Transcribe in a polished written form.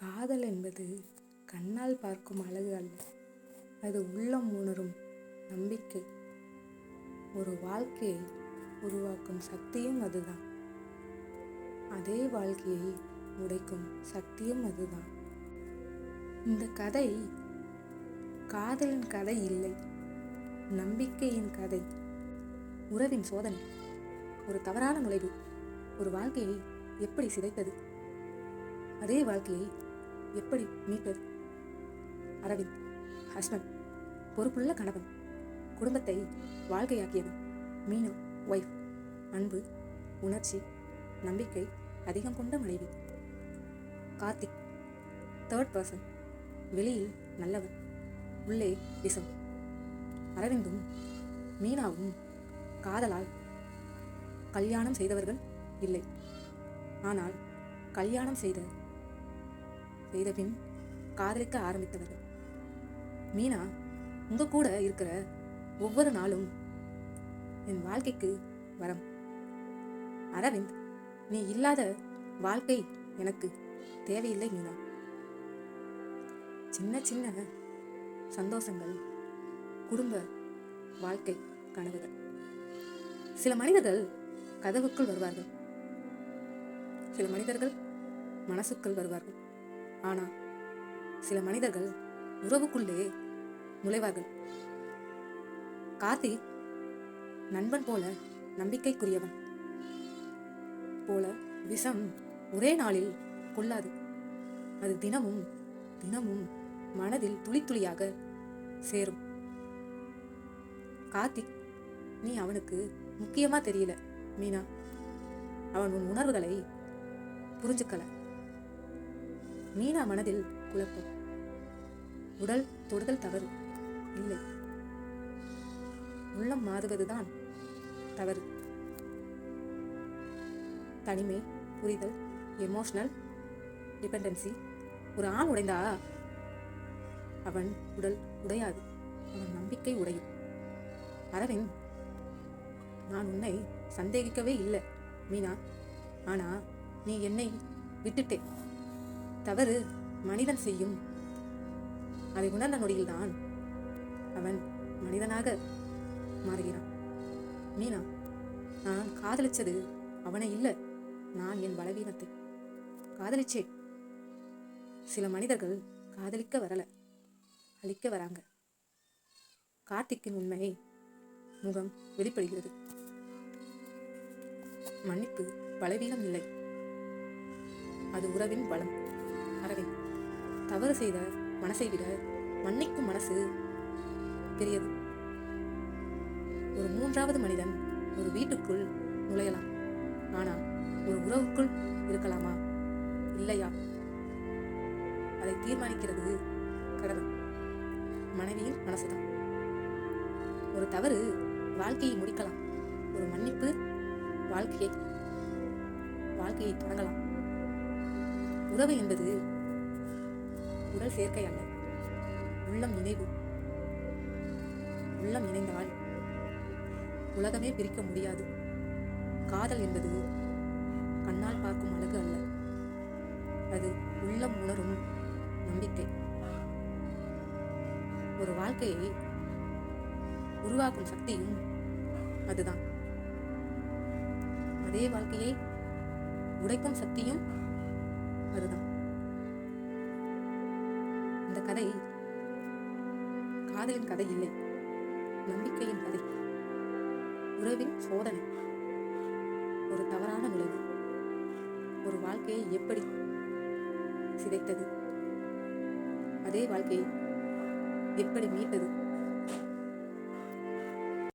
காதல் என்பது கண்ணால் பார்க்கும் அழகு அல்ல, அது உள்ளம் உணரும் நம்பிக்கை. ஒரு வாழ்க்கையை உருவாக்கும் சக்தியும் அதுதான். அதே வாழ்க்கையை உடைக்கும் சக்தியும் அதுதான். இந்த கதை காதலின் கதை இல்லை, நம்பிக்கையின் கதை. உறவின் சோதனை, ஒரு தவறான நுழைவு ஒரு வாழ்க்கையை எப்படி சிதைத்தது, அதே வாழ்க்கையை எப்படி மீட்டது. அரவிந்த் ஹஸ்பண்ட், பொறுப்புள்ள கணவன், குடும்பத்தை வாழ்க்கையாக்கியவன். மீனா ஒய்ஃப், அன்பு, உணர்ச்சி, நம்பிக்கை அதிகம் கொண்ட மனைவி. கார்த்திக் தேர்ட் பர்சன், வெளியில் நல்லவன், உள்ளே விஷம். அரவிந்தும் மீனாவும் காதலால் கல்யாணம் செய்தவர்கள் இல்லை, ஆனால் கல்யாணம் செய்த பின் காதலிக்க ஆரம்பித்தவர்கள். மீனா, உங்க கூட இருக்கிற ஒவ்வொரு நாளும் என் வாழ்க்கைக்கு வரம். அரவிந்த், நீ இல்லாத வாழ்க்கை எனக்கு தேவையில்லை மீனா. சின்ன சின்ன சந்தோஷங்கள், குடும்ப வாழ்க்கை கனவுகள். சில மனிதர்கள் கதவுக்குள் வருவார்கள், சில மனிதர்கள் மனசுக்குள் வருவார்கள், ஆனால் சில மனிதர்கள் உறவுக்குள்ளே நுழைவார்கள். கார்த்திக் நண்பன் போல நம்பிக்கைக்குரியவன் போல விஷம் ஒரே நாளில் கொள்ளாது. அது தினமும் தினமும் மனதில் துளி துளியாக சேரும். கார்த்திக், நீ அவனுக்கு முக்கியமா தெரியல மீனா. அவன் உன் உணர்வுகளை புரிஞ்சுக்கல. மீனா மனதில் குழப்பம். உடல் தொடுதல் தவறு இல்லை, உள்ளம் மாறுவதுதான் தவறு. தனிமை, புரிதல், எமோஷனல் டிபெண்டன்சி. ஒரு ஆண் உடைந்தா அவன் உடல் உடையாது, அவன் நம்பிக்கை உடையும். அரவிந்த், நான் உன்னை சந்தேகிக்கவே இல்லை மீனா, ஆனா நீ என்னை விட்டுட்டே. தவறு மனிதன் செய்யும், அதை உணர்ந்த நொடியில்தான் அவன் மனிதனாக மாறுகிறான். மீனா, நான் காதலிச்சது அவனை இல்லை, நான் என் பலவீனத்தை காதலிச்சே. சில மனிதர்கள் காதலிக்க வரல, அழிக்க வராங்க. கார்த்திக்கின் உண்மை முகம் வெளிப்படுகிறது. மன்னிப்பு பலவீனம் இல்லை, அது உறவின் பலம். அரவிந்த், தவறு செய்த மனசை விட மன்னிக்கும் மனசு பெரியது. ஒரு மூன்றாவது மனிதன் ஒரு வீட்டுக்குள் நுழையலாம், ஆனா ஒரு உறவுக்குள் இருக்கலாமா இல்லையா, அதை தீர்மானிக்கிறது கணவன் மனைவியின் மனசுதான். ஒரு தவறு வாழ்க்கையை முடிக்கலாம், ஒரு மன்னிப்பு வாழ்க்கையை தொடங்கலாம். உறவு என்பது உடல் சேர்க்கை அல்ல, உள்ளம் இணைவு. உள்ளம் இணைந்தால் உலகமே பிரிக்க முடியாது. காதல் என்பது கண்ணால் பார்க்கும் அழகு அல்ல, அது உள்ளம் உணரும் நம்பிக்கை. ஒரு வாழ்க்கையை உருவாக்கும் சக்தியும் அதுதான். அதே வாழ்க்கையை உடைக்கும் சக்தியும் அதுதான். இந்த கதை காதலின் கதை இல்லை, நம்பிக்கையின் கதை. உறவின் சோதனை, ஒரு தவறான நுழைவு ஒரு வாழ்க்கையை எப்படி சிதைத்தது, அதே வாழ்க்கையை எப்படி மீட்டது.